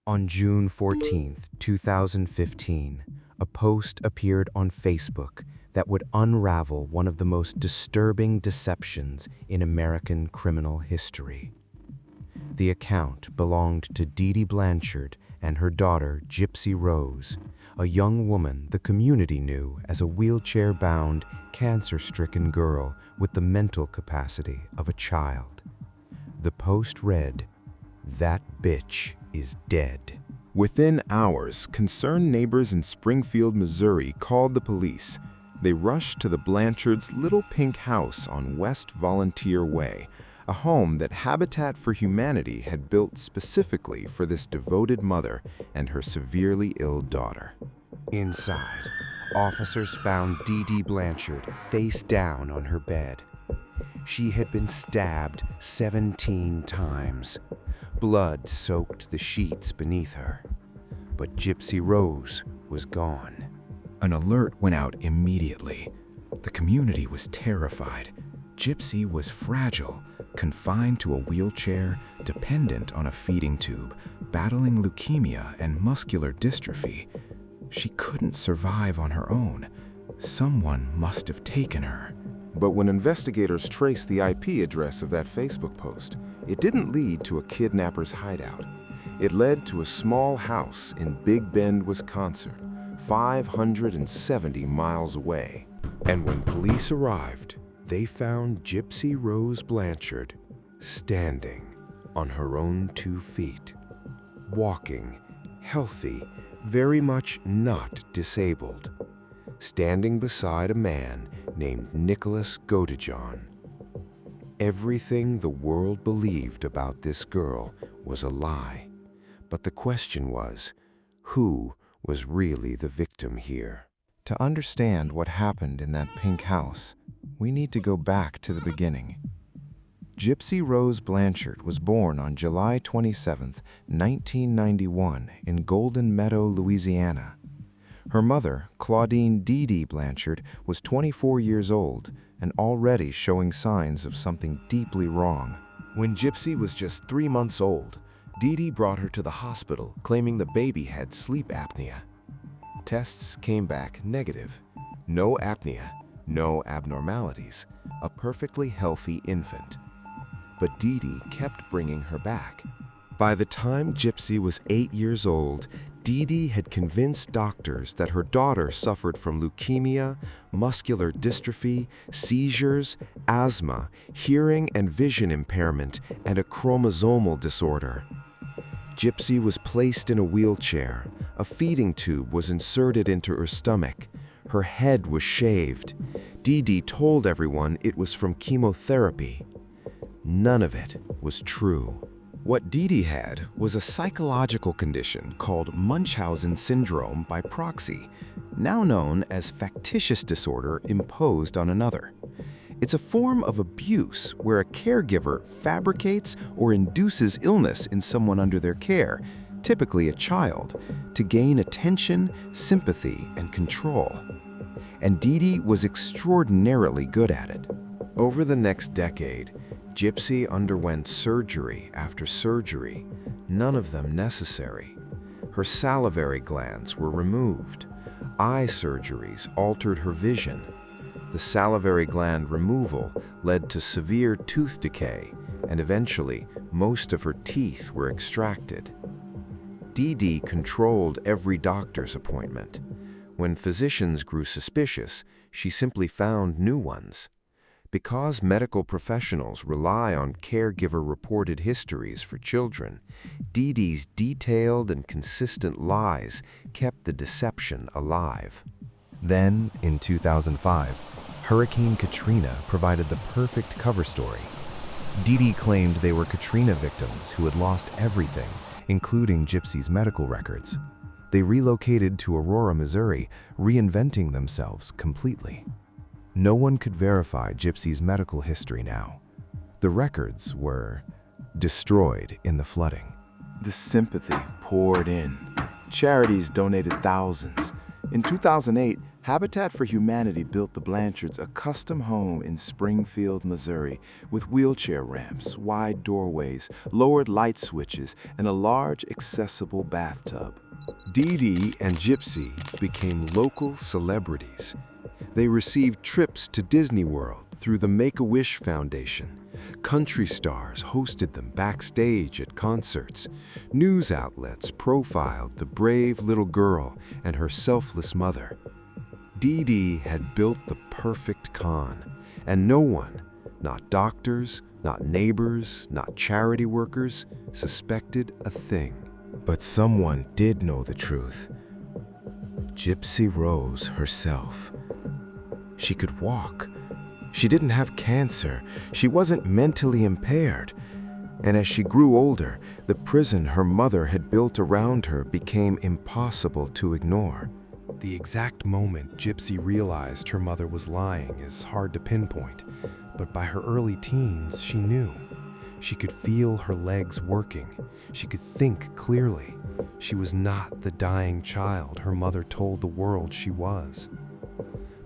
On June 14, 2015, a post appeared on Facebook that would unravel one of the most disturbing deceptions in American criminal history. The account belonged to Dee Dee Blanchard and her daughter, Gypsy Rose, a young woman the community knew as a wheelchair-bound, cancer-stricken girl with the mental capacity of a child. The post read, "That bitch is dead." Within hours, concerned neighbors in Springfield, Missouri called the police. They rushed to the Blanchards' little pink house on West Volunteer Way, a home that Habitat for Humanity had built specifically for this devoted mother and her severely ill daughter. Inside, officers found Dee Dee Blanchard face down on her bed. She had been stabbed 17 times. Blood soaked the sheets beneath her. But Gypsy Rose was gone. An alert went out immediately. The community was terrified. Gypsy was fragile, confined to a wheelchair, dependent on a feeding tube, battling leukemia and muscular dystrophy. She couldn't survive on her own. Someone must have taken her. But when investigators traced the IP address of that Facebook post, it didn't lead to a kidnapper's hideout. It led to a small house in Big Bend, Wisconsin, 570 miles away. And when police arrived, they found Gypsy Rose Blanchard standing on her own 2 feet, walking, healthy, very much not disabled, standing beside a man named Nicholas Godejohn. Everything the world believed about this girl was a lie, but the question was, who was really the victim here? To understand what happened in that pink house, we need to go back to the beginning. Gypsy Rose Blanchard was born on July 27, 1991, in Golden Meadow, Louisiana. Her mother, Claudine Dee Dee Blanchard, was 24 years old and already showing signs of something deeply wrong. When Gypsy was just 3 months old, Dee Dee brought her to the hospital, claiming the baby had sleep apnea. Tests came back negative. No apnea, no abnormalities, a perfectly healthy infant. But Dee Dee kept bringing her back. By the time Gypsy was 8 years old, Dee Dee had convinced doctors that her daughter suffered from leukemia, muscular dystrophy, seizures, asthma, hearing and vision impairment, and a chromosomal disorder. Gypsy was placed in a wheelchair. A feeding tube was inserted into her stomach. Her head was shaved. Dee Dee told everyone it was from chemotherapy. None of it was true. What Dee Dee had was a psychological condition called Munchausen syndrome by proxy, now known as factitious disorder imposed on another. It's a form of abuse where a caregiver fabricates or induces illness in someone under their care, typically a child, to gain attention, sympathy, and control. And Dee Dee was extraordinarily good at it. Over the next decade, Gypsy underwent surgery after surgery, none of them necessary. Her salivary glands were removed. Eye surgeries altered her vision. The salivary gland removal led to severe tooth decay, and eventually, most of her teeth were extracted. Dee Dee controlled every doctor's appointment. When physicians grew suspicious, she simply found new ones. Because medical professionals rely on caregiver-reported histories for children, Dee Dee's detailed and consistent lies kept the deception alive. Then, in 2005, Hurricane Katrina provided the perfect cover story. Dee Dee claimed they were Katrina victims who had lost everything, including Gypsy's medical records. They relocated to Aurora, Missouri, reinventing themselves completely. No one could verify Gypsy's medical history now. The records were destroyed in the flooding. The sympathy poured in. Charities donated thousands. In 2008, Habitat for Humanity built the Blanchards a custom home in Springfield, Missouri, with wheelchair ramps, wide doorways, lowered light switches, and a large, accessible bathtub. Dee Dee and Gypsy became local celebrities. They received trips to Disney World through the Make-A-Wish Foundation. Country stars hosted them backstage at concerts. News outlets profiled the brave little girl and her selfless mother. Dee Dee had built the perfect con, and no one, not doctors, not neighbors, not charity workers, suspected a thing. But someone did know the truth. Gypsy Rose herself. She could walk. She didn't have cancer. She wasn't mentally impaired. And as she grew older, the prison her mother had built around her became impossible to ignore. The exact moment Gypsy realized her mother was lying is hard to pinpoint, but by her early teens, she knew. She could feel her legs working. She could think clearly. She was not the dying child her mother told the world she was.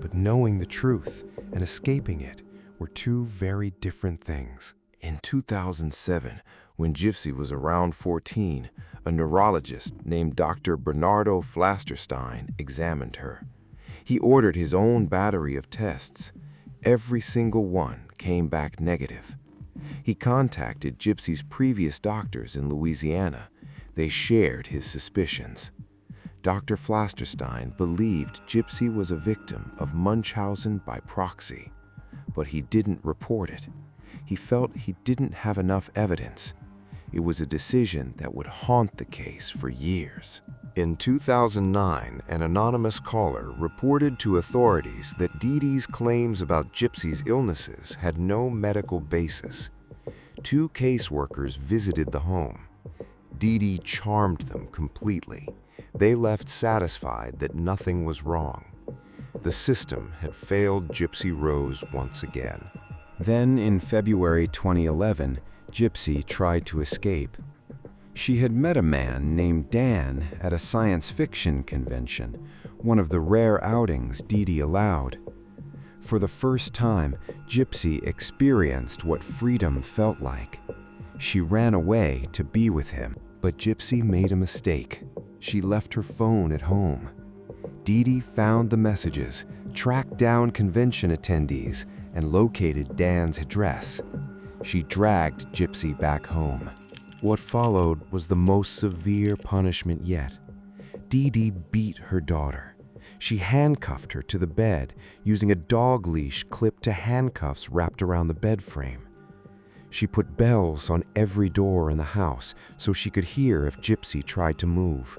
But knowing the truth and escaping it were two very different things. In 2007, when Gypsy was around 14, a neurologist named Dr. Bernardo Flasterstein examined her. He ordered his own battery of tests. Every single one came back negative. He contacted Gypsy's previous doctors in Louisiana. They shared his suspicions. Dr. Flasterstein believed Gypsy was a victim of Munchausen by proxy, but he didn't report it. He felt he didn't have enough evidence. It was a decision that would haunt the case for years. In 2009, an anonymous caller reported to authorities that Dee Dee's claims about Gypsy's illnesses had no medical basis. 2 caseworkers visited the home. Dee Dee charmed them completely. They left satisfied that nothing was wrong. The system had failed Gypsy Rose once again. Then, in February 2011, Gypsy tried to escape. She had met a man named Dan at a science fiction convention, one of the rare outings Dee Dee allowed. For the first time, Gypsy experienced what freedom felt like. She ran away to be with him. But Gypsy made a mistake. She left her phone at home. Dee Dee found the messages, tracked down convention attendees, and located Dan's address. She dragged Gypsy back home. What followed was the most severe punishment yet. Dee Dee beat her daughter. She handcuffed her to the bed, using a dog leash clipped to handcuffs wrapped around the bed frame. She put bells on every door in the house so she could hear if Gypsy tried to move.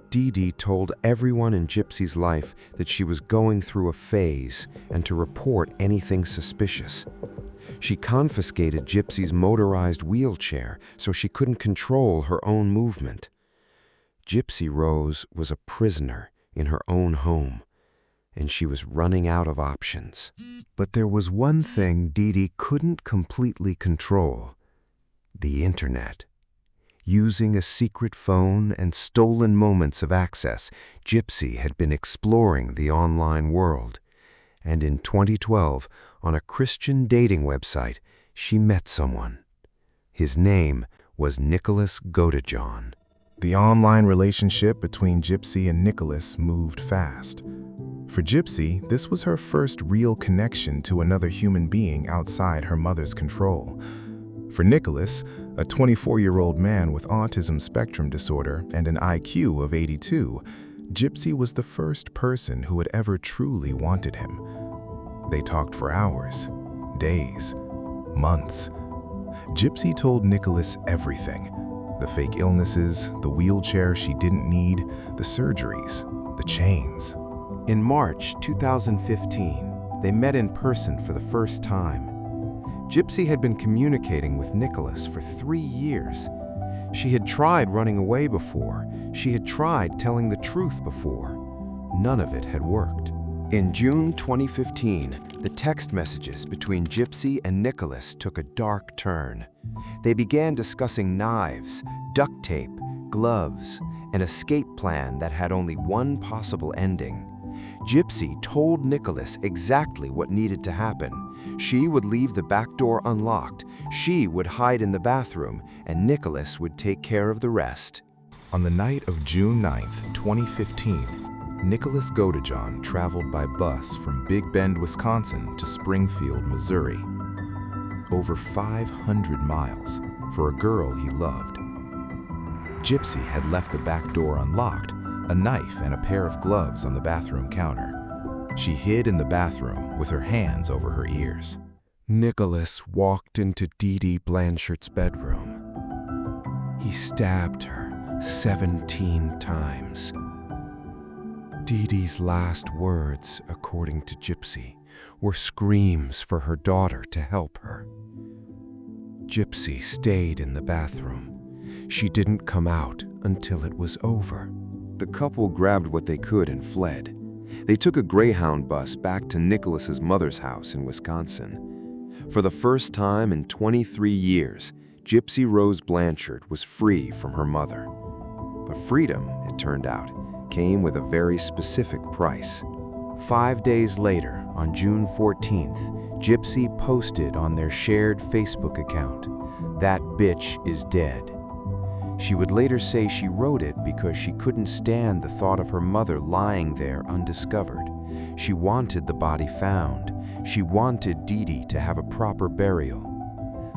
Dee Dee told everyone in Gypsy's life that she was going through a phase and to report anything suspicious. She confiscated Gypsy's motorized wheelchair so she couldn't control her own movement. Gypsy Rose was a prisoner in her own home, and she was running out of options. But there was one thing Dee Dee couldn't completely control: the internet. Using a secret phone and stolen moments of access, Gypsy had been exploring the online world. And in 2012, on a Christian dating website, she met someone. His name was Nicholas Godejohn. The online relationship between Gypsy and Nicholas moved fast. For Gypsy, this was her first real connection to another human being outside her mother's control. For Nicholas, a 24-year-old man with autism spectrum disorder and an IQ of 82, Gypsy was the first person who had ever truly wanted him. They talked for hours, days, months. Gypsy told Nicholas everything: the fake illnesses, the wheelchair she didn't need, the surgeries, the chains. In March 2015, they met in person for the first time. Gypsy had been communicating with Nicholas for 3 years. She had tried running away before. She had tried telling the truth before. None of it had worked. In June 2015, the text messages between Gypsy and Nicholas took a dark turn. They began discussing knives, duct tape, gloves, an escape plan that had only one possible ending. Gypsy told Nicholas exactly what needed to happen. She would leave the back door unlocked, she would hide in the bathroom, and Nicholas would take care of the rest. On the night of June 9th, 2015, Nicholas Godejohn traveled by bus from Big Bend, Wisconsin to Springfield, Missouri. Over 500 miles for a girl he loved. Gypsy had left the back door unlocked, a knife and a pair of gloves on the bathroom counter. She hid in the bathroom with her hands over her ears. Nicholas walked into Dee Dee Blanchard's bedroom. He stabbed her 17 times. Dee Dee's last words, according to Gypsy, were screams for her daughter to help her. Gypsy stayed in the bathroom. She didn't come out until it was over. The couple grabbed what they could and fled. They took a Greyhound bus back to Nicholas's mother's house in Wisconsin. For the first time in 23 years, Gypsy Rose Blanchard was free from her mother. But freedom, it turned out, came with a very specific price. 5 days later, on June 14th, Gypsy posted on their shared Facebook account, "That bitch is dead." She would later say she wrote it because she couldn't stand the thought of her mother lying there undiscovered. She wanted the body found. She wanted Dee Dee to have a proper burial.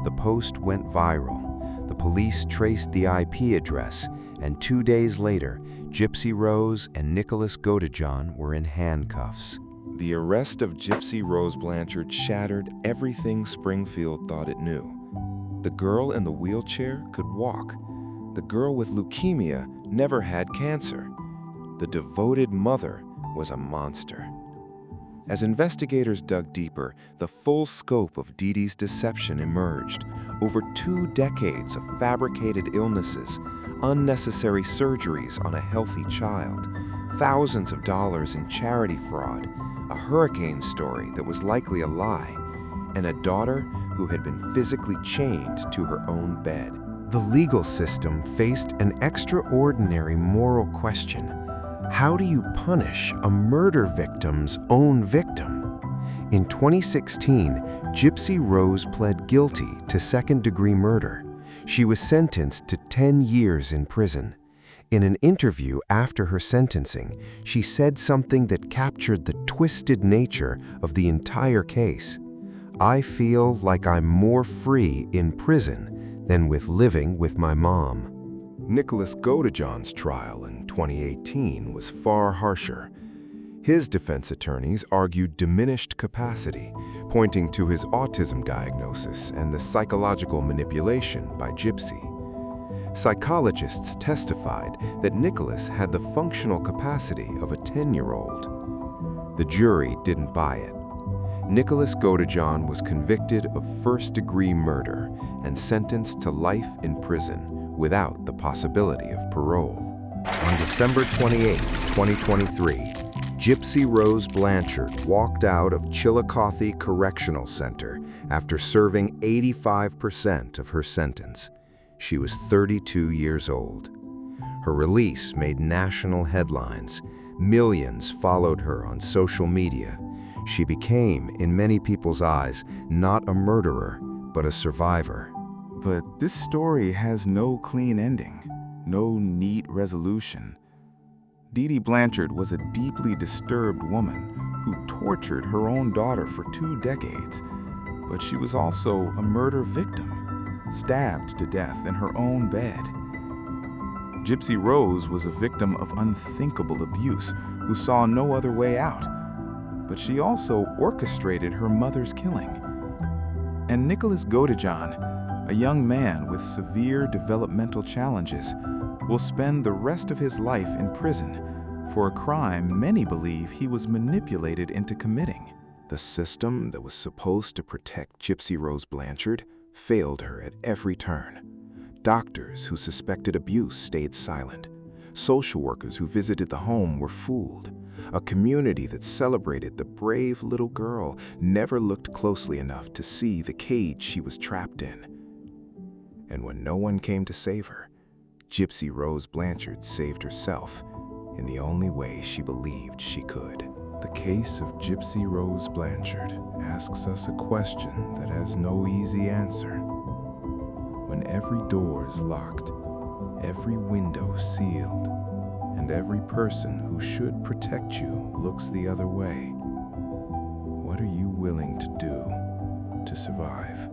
The post went viral. The police traced the IP address, and 2 days later, Gypsy Rose and Nicholas Godejohn were in handcuffs. The arrest of Gypsy Rose Blanchard shattered everything Springfield thought it knew. The girl in the wheelchair could walk. The girl with leukemia never had cancer. The devoted mother was a monster. As investigators dug deeper, the full scope of Dee Dee's deception emerged. Over 2 decades of fabricated illnesses, unnecessary surgeries on a healthy child, thousands of dollars in charity fraud, a hurricane story that was likely a lie, and a daughter who had been physically chained to her own bed. The legal system faced an extraordinary moral question. How do you punish a murder victim's own victim? In 2016, Gypsy Rose pled guilty to second-degree murder. She was sentenced to 10 years in prison. In an interview after her sentencing, she said something that captured the twisted nature of the entire case. "I feel like I'm more free in prison than with living with my mom." Nicholas Godejohn's trial in 2018 was far harsher. His defense attorneys argued diminished capacity, pointing to his autism diagnosis and the psychological manipulation by Gypsy. Psychologists testified that Nicholas had the functional capacity of a 10-year-old. The jury didn't buy it. Nicholas Godejohn was convicted of first-degree murder and sentenced to life in prison without the possibility of parole. On December 28, 2023, Gypsy Rose Blanchard walked out of Chillicothe Correctional Center after serving 85% of her sentence. She was 32 years old. Her release made national headlines. Millions followed her on social media. She became, in many people's eyes, not a murderer, but a survivor. But this story has no clean ending, no neat resolution. Dee Dee Blanchard was a deeply disturbed woman who tortured her own daughter for 2 decades, but she was also a murder victim, stabbed to death in her own bed. Gypsy Rose was a victim of unthinkable abuse who saw no other way out. But she also orchestrated her mother's killing. And Nicholas Godejohn, a young man with severe developmental challenges, will spend the rest of his life in prison for a crime many believe he was manipulated into committing. The system that was supposed to protect Gypsy Rose Blanchard failed her at every turn. Doctors who suspected abuse stayed silent. Social workers who visited the home were fooled. A community that celebrated the brave little girl never looked closely enough to see the cage she was trapped in. And when no one came to save her, Gypsy Rose Blanchard saved herself in the only way she believed she could. The case of Gypsy Rose Blanchard asks us a question that has no easy answer. When every door is locked, every window sealed, and every person who should protect you looks the other way, what are you willing to do to survive?